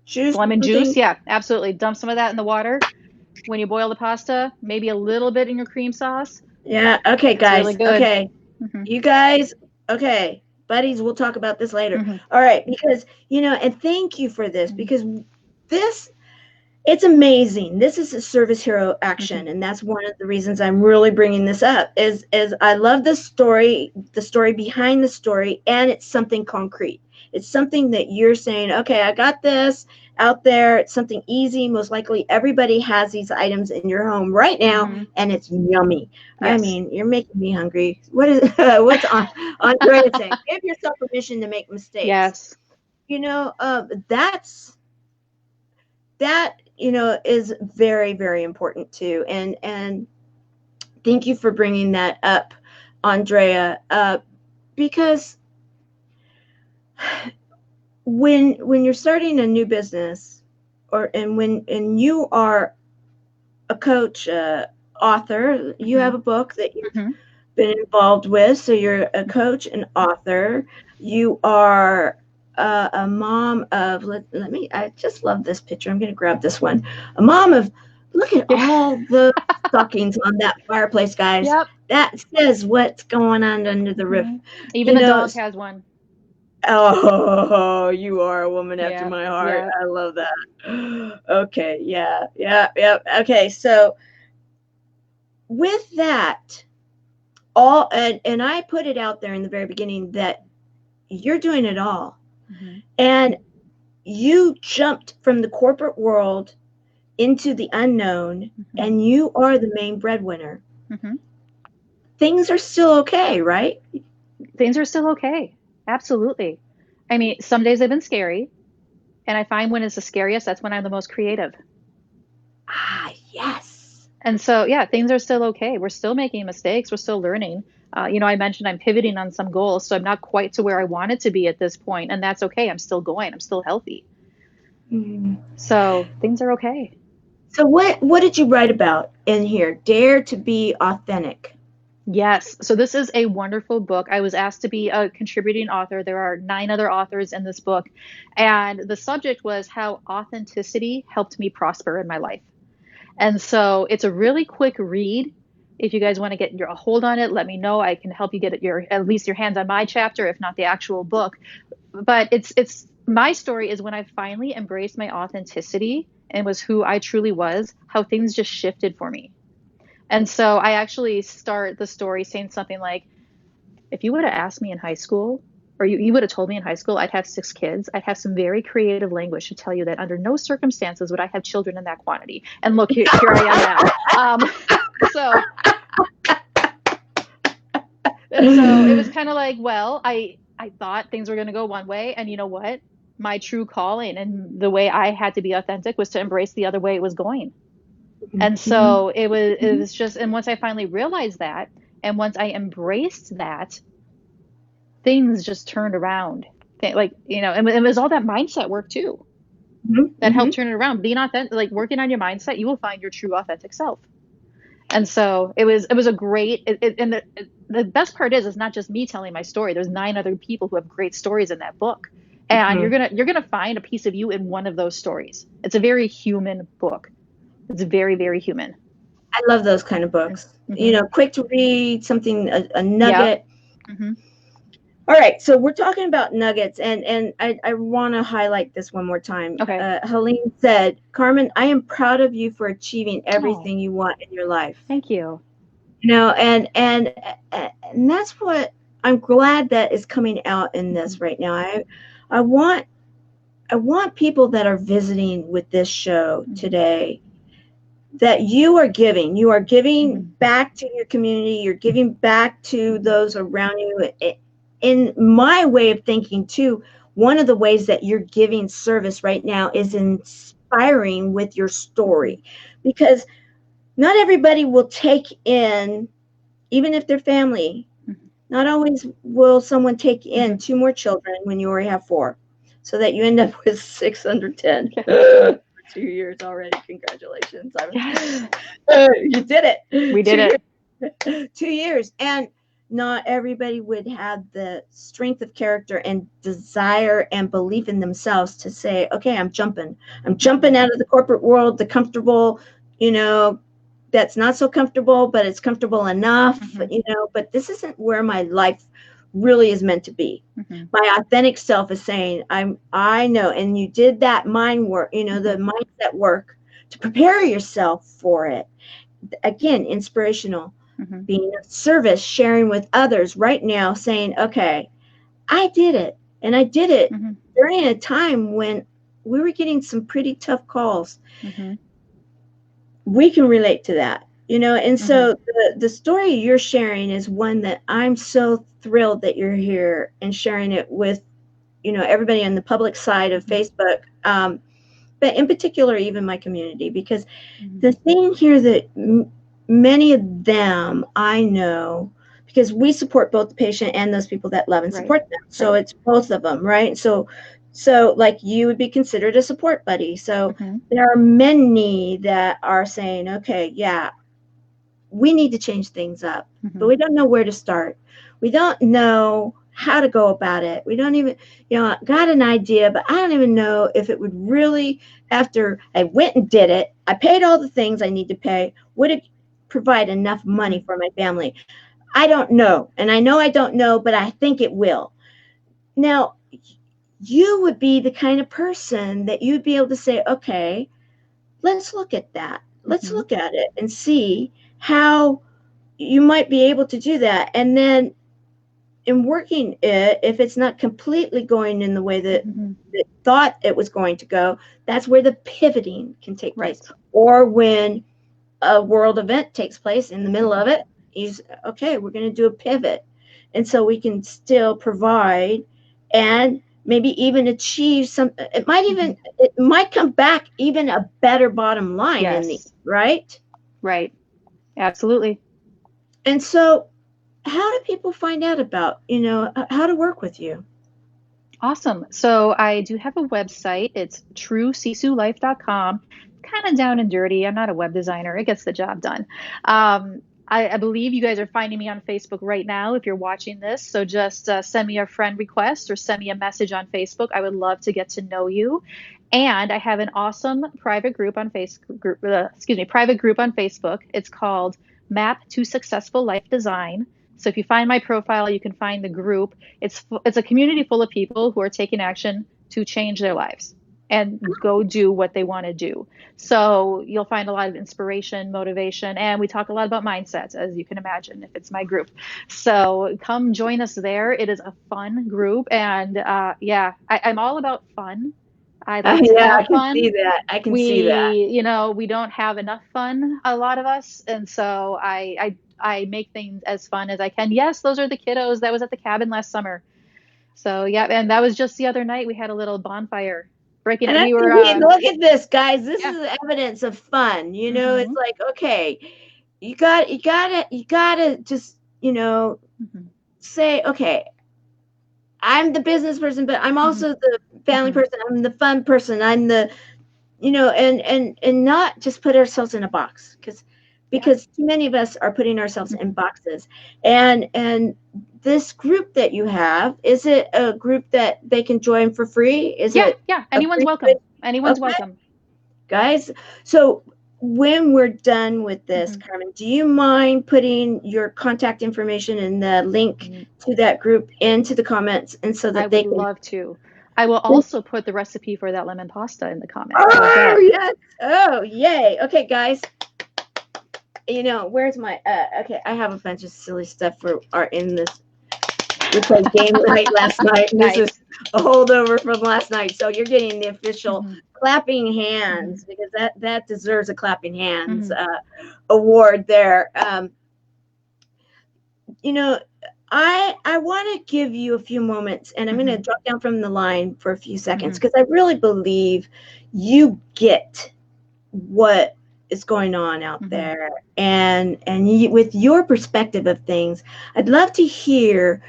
juice? Lemon juice, yeah, absolutely. Dump some of that in the water when you boil the pasta, maybe a little bit in your cream sauce. Yeah, okay, guys. Really good. Okay. You guys, okay, buddies, we'll talk about this later. All right, because, you know, and thank you for this, because this, it's amazing. This is a service hero action, and that's one of the reasons I'm really bringing this up, is I love the story behind the story, and it's something concrete. It's something that you're saying, okay, I got this out there. It's something easy. Most likely everybody has these items in your home right now, and it's yummy. Yes. I mean, you're making me hungry. What's Andrea saying? Give yourself permission to make mistakes. Yes. You know, that, you know, is very, very important too. And thank you for bringing that up, Andrea, because when you're starting a new business, and you are a coach, author, you have a book that you've been involved with. So you're a coach, an author. You are a mom of, let me, I just love this picture. I'm going to grab this one. A mom of, look at all the stockings on that fireplace, guys. Yep. That says what's going on under the roof. Even the dog has one. Oh, you are a woman after my heart. Yeah. I love that. Okay. Yeah. Okay. So with that, and I put it out there in the very beginning that you're doing it all. And you jumped from the corporate world into the unknown, and you are the main breadwinner. Things are still okay, right? Things are still okay. Absolutely. I mean, some days they've been scary, and I find when it's the scariest, that's when I'm the most creative. Yes. And so, yeah, things are still okay. We're still making mistakes. We're still learning. I mentioned I'm pivoting on some goals, so I'm not quite to where I wanted to be at this point, and that's okay. I'm still going. I'm still healthy. So things are okay. So what did you write about in here? Dare to be authentic. Yes. So this is a wonderful book. I was asked to be a contributing author. There are 9 other authors in this book. And the subject was how authenticity helped me prosper in my life. And so it's a really quick read. If you guys want to get a hold on it, let me know. I can help you get at least your hands on my chapter, if not the actual book. But it's my story is when I finally embraced my authenticity and was who I truly was, how things just shifted for me. And so I actually start the story saying something like, if you would have asked me in high school, or you would have told me in high school I'd have 6 kids, I'd have some very creative language to tell you that under no circumstances would I have children in that quantity. And look, here I am now. So it was kind of like, well, I thought things were going to go one way. And you know what? My true calling and the way I had to be authentic was to embrace the other way it was going. And so it was just, and once I finally realized that, and once I embraced that, things just turned around. Like, and it was all that mindset work too that helped turn it around. Being authentic, like working on your mindset, you will find your true authentic self. And so it was a great, and the best part is, it's not just me telling my story. There's 9 other people who have great stories in that book. And you're gonna find a piece of you in one of those stories. It's a very human book. It's very, very human. I love those kind of books. Quick to read, something, a nugget. Yep. All right, so we're talking about nuggets, and I want to highlight this one more time. Okay. Helene said, Carmen, I am proud of you for achieving everything you want in your life. Thank you. And that's what I'm glad that is coming out in this right now. I want people that are visiting with this show today, that you are giving back to your community. You're giving back to those around you. In my way of thinking too, one of the ways that you're giving service right now is inspiring with your story, because not everybody will take in, even if they're family, not always will someone take in 2 more children when you already have 4, so that you end up with 6 under 10. 2 years already. Congratulations. You did it. We did it. 2 years. And not everybody would have the strength of character and desire and belief in themselves to say, okay, I'm jumping out of the corporate world, the comfortable, that's not so comfortable, but it's comfortable enough, but this isn't where my life really is meant to be. My authentic self is saying, I know. And you did that mind work, the mindset work to prepare yourself for it. Again, inspirational. Being of service, sharing with others right now, saying, okay, I did it. And I did it during a time when we were getting some pretty tough calls. We can relate to that, and so the story you're sharing is one that I'm so thrilled that you're here and sharing it with, everybody on the public side of Facebook, but in particular, even my community, because the thing here that many of them I know, because we support both the patient and those people that love and support them. So it's both of them, right? So like you would be considered a support buddy. So there are many that are saying, okay, yeah, we need to change things up, but Mm-hmm. we don't know where to start. We don't know how to go about it. We don't even, got an idea, but I don't even know if it would really, after I went and did it, I paid all the things I need to pay, would it provide enough money for my family? I don't know. And I know I don't know, but I think it will. Now, you would be the kind of person that you'd be able to say, okay, let's look at that. Let's Mm-hmm. look at it and see how you might be able to do that. And then in working it, if it's not completely going in the way that Mm-hmm. that thought it was going to go, that's where the pivoting can take place. Right. Or when a world event takes place in the middle Mm-hmm. of it, he's okay, we're going to do a pivot. And so we can still provide and maybe even achieve some, Mm-hmm. it might come back even a better bottom line in the, Yes. right? Right. Absolutely. And so how do people find out about, how to work with you? Awesome. So I do have a website. It's truesisulife.com. Kind of down and dirty. I'm not a web designer. It gets the job done. I believe you guys are finding me on Facebook right now if you're watching this. So just send me a friend request or send me a message on Facebook. I would love to get to know you. And I have an awesome private group on private group on Facebook. It's called Map to Successful Life Design. So if you find my profile, you can find the group. It's a community full of people who are taking action to change their lives and go do what they want to do. So you'll find a lot of inspiration, motivation, and we talk a lot about mindsets, as you can imagine, if it's my group. So come join us there. It is a fun group, and yeah, I'm all about fun. I like to Yeah, I have can fun. see that. I can see that. We don't have enough fun, a lot of us, and so I make things as fun as I can. Yes, those are the kiddos that was at the cabin last summer. So yeah, and that was just the other night. We had a little bonfire breaking And it. I We were think, look at this, guys. This yeah. is evidence of fun. Mm-hmm. It's like, okay, you gotta just, Mm-hmm. say, okay, I'm the business person, but I'm Mm-hmm. also the family Mm-hmm. person. I'm the fun person. I'm the, and not just put ourselves in a box Yeah. because too many of us are putting ourselves in Mm-hmm. boxes. And this group that you have, is it a group that they can join for free? Is Yeah, it yeah. a Anyone's free? welcome. Anyone's Okay, welcome. guys. So when we're done with this, Mm-hmm. Carmen, do you mind putting your contact information and the link to that group into the comments, and so I that would they can? love to. I will also put the recipe for that lemon pasta in the comments. How's Oh that? yes! Oh yay! Okay, guys. Where's my? Okay, I have a bunch of silly stuff for are in this. We played game night last night, and this is Nice. a holdover from last night. So you're getting the official Mm-hmm. clapping Mm-hmm. hands, because that deserves a clapping hands Mm-hmm. award there. You know, I want to give you a few moments, and I'm going to Mm-hmm. drop down from the line for a few seconds, Mm-hmm. because I really believe you get what is going on out Mm-hmm. there, and with your perspective of things, I'd love to hear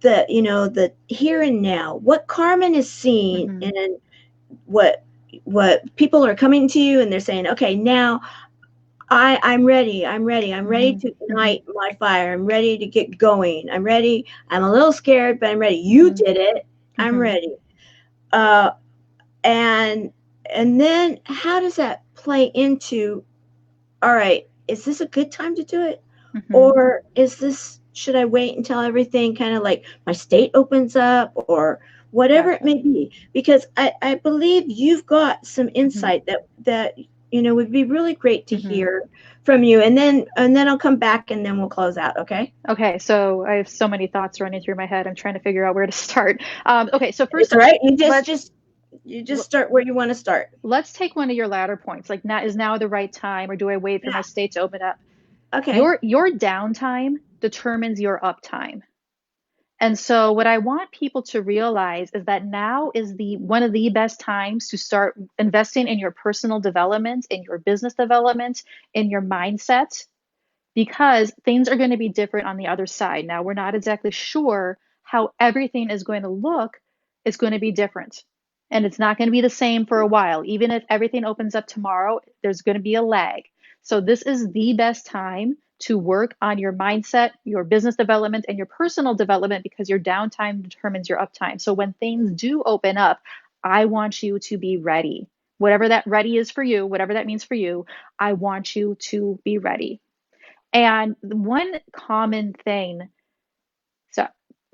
the here and now, what Carmen is seeing, Mm-hmm. and what people are coming to you and they're saying, okay, now I'm ready Mm-hmm. to Mm-hmm. ignite my fire. I'm ready to get going. I'm ready. I'm a little scared, but I'm ready. You Mm-hmm. did it. I'm Mm-hmm. ready. Uh, and and then how does that play into, all right, is this a good time to do it? Mm-hmm. Or should I wait until everything kind of like my state opens up, or whatever it Gotcha. may be? Because I believe you've got some Mm-hmm. insight that would be really great to Mm-hmm. hear from you. And then I'll come back and then we'll close out. Okay. Okay, so I have so many thoughts running through my head. I'm trying to figure out where to start. Okay, so It's first, all right. You just let's just you just start where you want to start. let's take one of your latter points. Like, now is now the right time, or do I wait for my Yeah. state to open up? Okay. Your downtime determines your uptime. And so what I want people to realize is that now is the one of the best times to start investing in your personal development, in your business development, in your mindset, because things are going to be different on the other side. Now, we're not exactly sure how everything is going to look. It's going to be different. And it's not going to be the same for a while. Even if everything opens up tomorrow, there's going to be a lag. So this is the best time to work on your mindset, your business development, and your personal development, because your downtime determines your uptime. So when things do open up, I want you to be ready. Whatever that ready is for you, whatever that means for you, I want you to be ready. And one common thing, so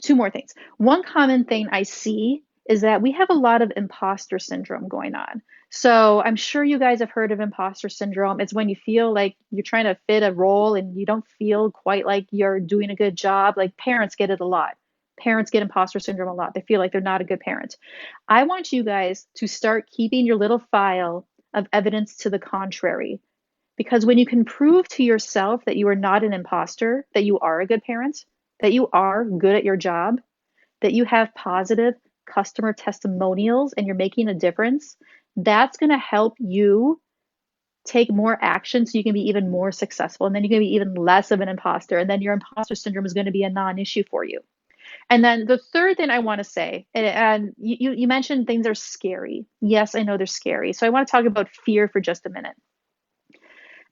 two more things. One common thing I see is that we have a lot of imposter syndrome going on. So I'm sure you guys have heard of imposter syndrome. It's when you feel like you're trying to fit a role and you don't feel quite like you're doing a good job. Like parents get it a lot. Parents get imposter syndrome a lot. They feel like they're not a good parent. I want you guys to start keeping your little file of evidence to the contrary. Because when you can prove to yourself that you are not an imposter, that you are a good parent, that you are good at your job, that you have positive customer testimonials and you're making a difference, that's going to help you take more action so you can be even more successful. And then you're going to be even less of an imposter. And then your imposter syndrome is going to be a non-issue for you. And then the third thing I want to say, and you mentioned things are scary. Yes, I know they're scary. So I want to talk about fear for just a minute.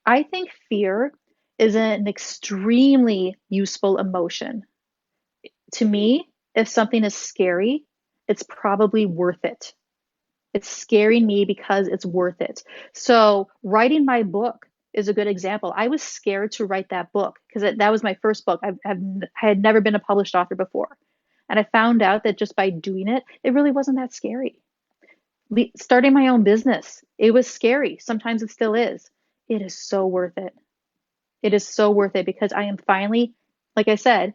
I think fear is an extremely useful emotion. To me, if something is scary, it's probably worth it. It's scaring me because it's worth it. So writing my book is a good example. I was scared to write that book because that was my first book. I had never been a published author before. And I found out that just by doing it, it really wasn't that scary. Starting my own business, it was scary. Sometimes it still is. It is so worth it. It is so worth it because I am finally, like I said,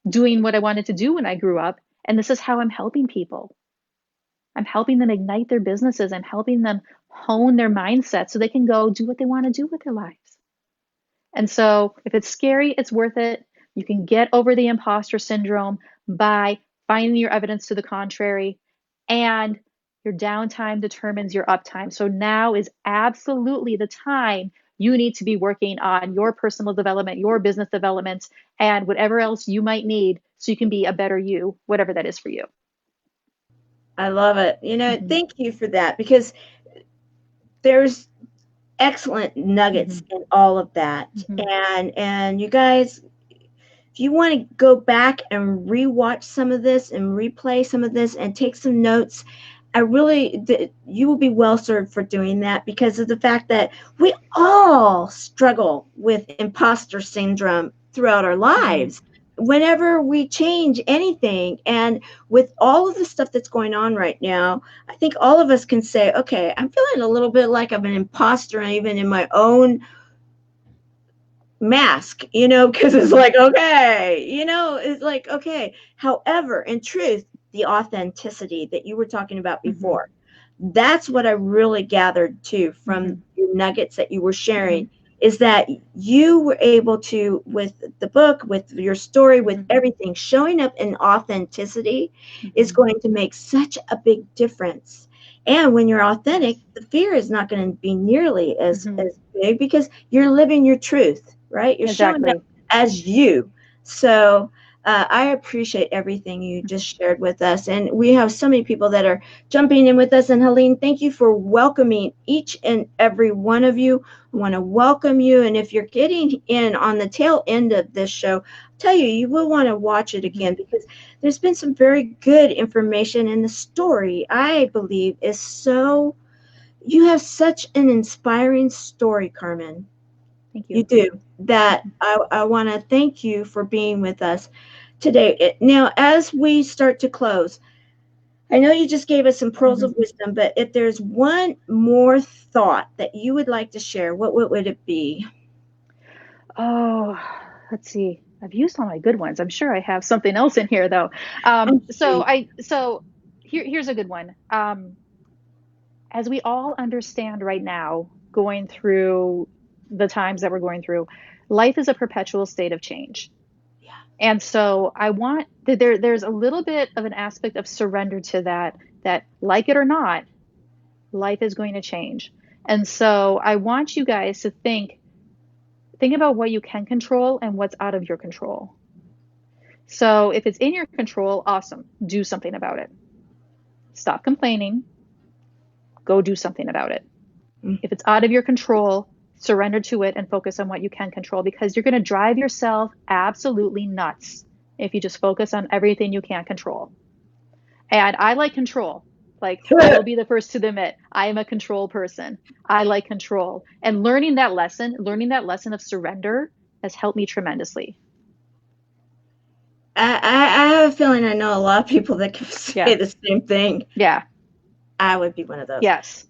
doing what I wanted to do when I grew up. And this is how I'm helping people. I'm helping them ignite their businesses. I'm helping them hone their mindset so they can go do what they want to do with their lives. And so if it's scary, it's worth it. You can get over the imposter syndrome by finding your evidence to the contrary, and your downtime determines your uptime. So now is absolutely the time you need to be working on your personal development, your business development, and whatever else you might need so you can be a better you, whatever that is for you. I love it. Thank you for that, because there's excellent nuggets in all of that. And you guys, if you want to go back and rewatch some of this and replay some of this and take some notes, you will be well served for doing that, because of the fact that we all struggle with imposter syndrome throughout our lives. Whenever we change anything, and with all of the stuff that's going on right now, I think all of us can say, okay, I'm feeling a little bit like I'm an imposter, even in my own mask, because it's like, okay, it's like, okay. However, in truth, the authenticity that you were talking about before, that's what I really gathered too from your nuggets that you were sharing, is that you were able to, with the book, with your story, with everything, showing up in authenticity is going to make such a big difference. And when you're authentic, the fear is not going to be nearly as big, because you're living your truth, right? You're showing up as you. So I appreciate everything you just shared with us. And we have so many people that are jumping in with us. And Helene, thank you for welcoming each and every one of you. I want to welcome you. And if you're getting in on the tail end of this show, I'll tell you, you will want to watch it again, because there's been some very good information. And the story, I believe, is so, you have such an inspiring story, Carmen. Thank you. You do. That I want to thank you for being with us today. Now, as we start to close, I know you just gave us some pearls of wisdom, but if there's one more thought that you would like to share, what would it be? Oh, let's see. I've used all my good ones. I'm sure I have something else in here though. So here's a good one. As we all understand right now, going through the times that we're going through, life is a perpetual state of change. Yeah. And so I want there's a little bit of an aspect of surrender to that like it or not, life is going to change. And so I want you guys to think about what you can control and what's out of your control. So if it's in your control, awesome. Do something about it. Stop complaining. Go do something about it. If it's out of your control, surrender to it and focus on what you can control, because you're going to drive yourself absolutely nuts if you just focus on everything you can't control. And I like control. Like, I will be the first to admit, I am a control person. I like control. And learning that lesson of surrender has helped me tremendously. I have a feeling I know a lot of people that can say the same thing. Yeah. I would be one of those. Yes.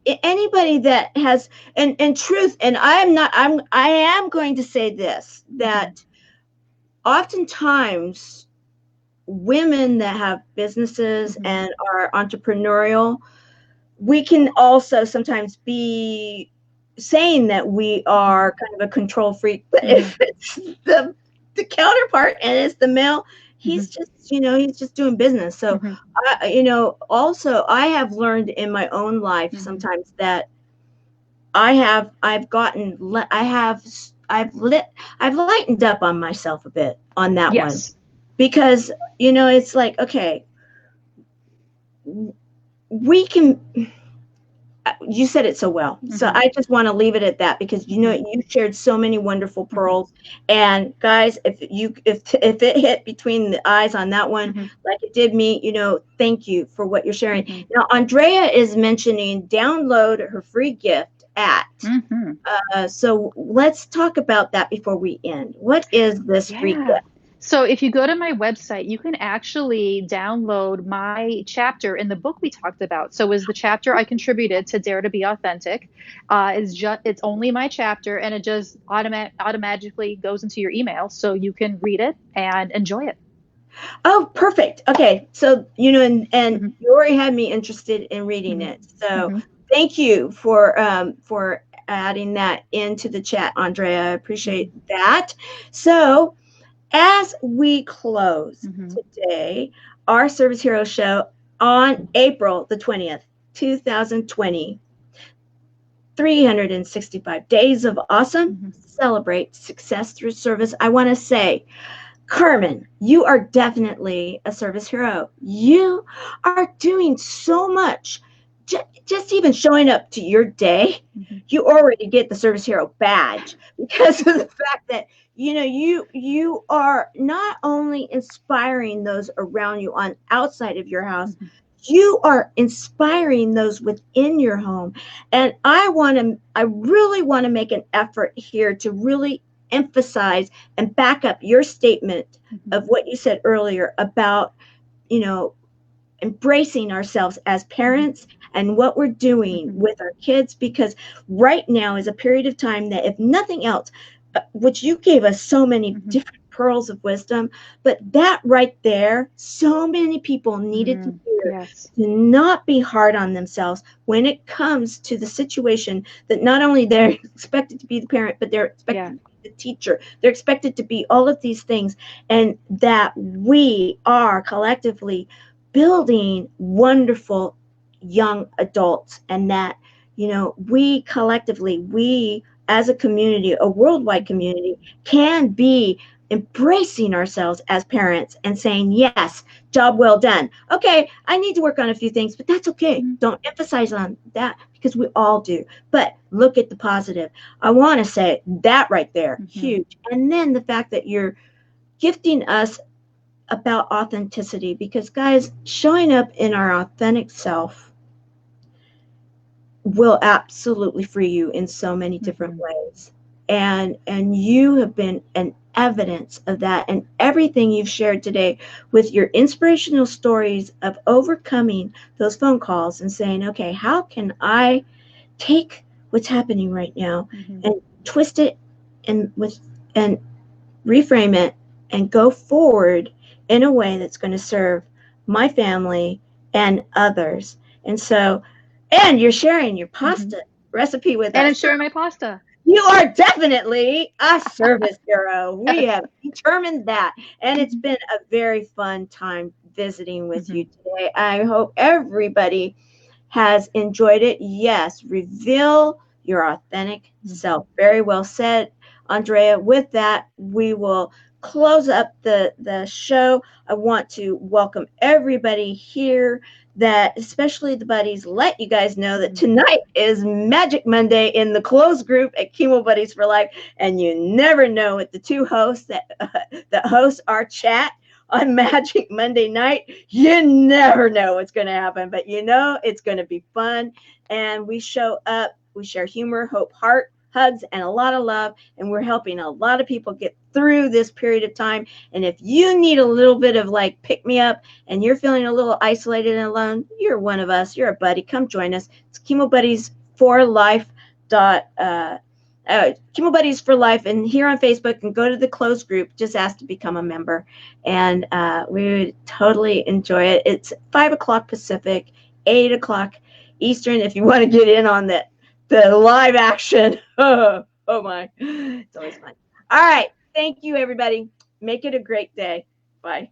Anybody that has, and truth, and I am going to say this, that oftentimes women that have businesses and are entrepreneurial, we can also sometimes be saying that we are kind of a control freak, but if it's the counterpart and it's the male, he's just, he's just doing business. So, also I have learned in my own life sometimes that I've lightened up on myself a bit on that one, because, it's like, okay, we can, you said it so well. So I just want to leave it at that, because you shared so many wonderful pearls. And guys, if it hit between the eyes on that one, like it did me, thank you for what you're sharing. Now, Andrea is mentioning download her free gift at. So let's talk about that before we end. What is this free gift? So if you go to my website, you can actually download my chapter in the book we talked about. So is the chapter I contributed to Dare to Be Authentic. It's only my chapter, and it just automatically goes into your email, so you can read it and enjoy it. Oh, perfect. Okay. So, and you already had me interested in reading it. So thank you for adding that into the chat, Andrea. I appreciate that. So, as we close today, our Service Hero Show on April the 20th, 2020, 365 days of awesome, celebrate success through service. I want to say, Carmen, you are definitely a service hero. You are doing so much. Just even showing up to your day, you already get the service hero badge, because of the fact that you are not only inspiring those around you on outside of your house, you are inspiring those within your home. And I really want to make an effort here to really emphasize and back up your statement of what you said earlier about, embracing ourselves as parents and what we're doing with our kids, because right now is a period of time that, if nothing else, which you gave us so many different pearls of wisdom, but that right there, so many people needed to hear, to not be hard on themselves when it comes to the situation that not only they're expected to be the parent, but they're expected to be the teacher. They're expected to be all of these things, and that we are collectively building wonderful young adults, and that, we collectively, as a community, a worldwide community, can be embracing ourselves as parents and saying, yes, job well done. Okay, I need to work on a few things, but that's okay. Don't emphasize on that, because we all do. But look at the positive. I want to say that right there, huge. And then the fact that you're gifting us about authenticity, because guys, showing up in our authentic self will absolutely free you in so many different ways. And you have been an evidence of that, and everything you've shared today with your inspirational stories of overcoming those phone calls and saying, okay, how can I take what's happening right now and twist it and reframe it and go forward in a way that's going to serve my family and others. And so, and you're sharing your pasta recipe with us. And I'm sharing my pasta. You are definitely a service hero. We have determined that. And it's been a very fun time visiting with you today. I hope everybody has enjoyed it. Yes, reveal your authentic self. Very well said, Andrea. With that, we will close up the show, I want to welcome everybody here, that especially the buddies, let you guys know that tonight is Magic Monday in the closed group at Chemo Buddies for Life, and you never know with the two hosts that host our chat on Magic Monday night, you never know what's going to happen, but you know it's going to be fun. And we show up, we share humor, hope, heart, hugs, and a lot of love, and we're helping a lot of people get through this period of time. And if you need a little bit of like pick me up and you're feeling a little isolated and alone, you're one of us, you're a buddy, come join us. It's Chemo Buddies for Life. Chemo Buddies for Life, and here on Facebook, and go to the closed group, just ask to become a member, and we would totally enjoy it. It's 5 o'clock Pacific, 8 o'clock Eastern, if you want to get in on the live action. Oh my, it's always fun. All right, thank you everybody, make it a great day. Bye.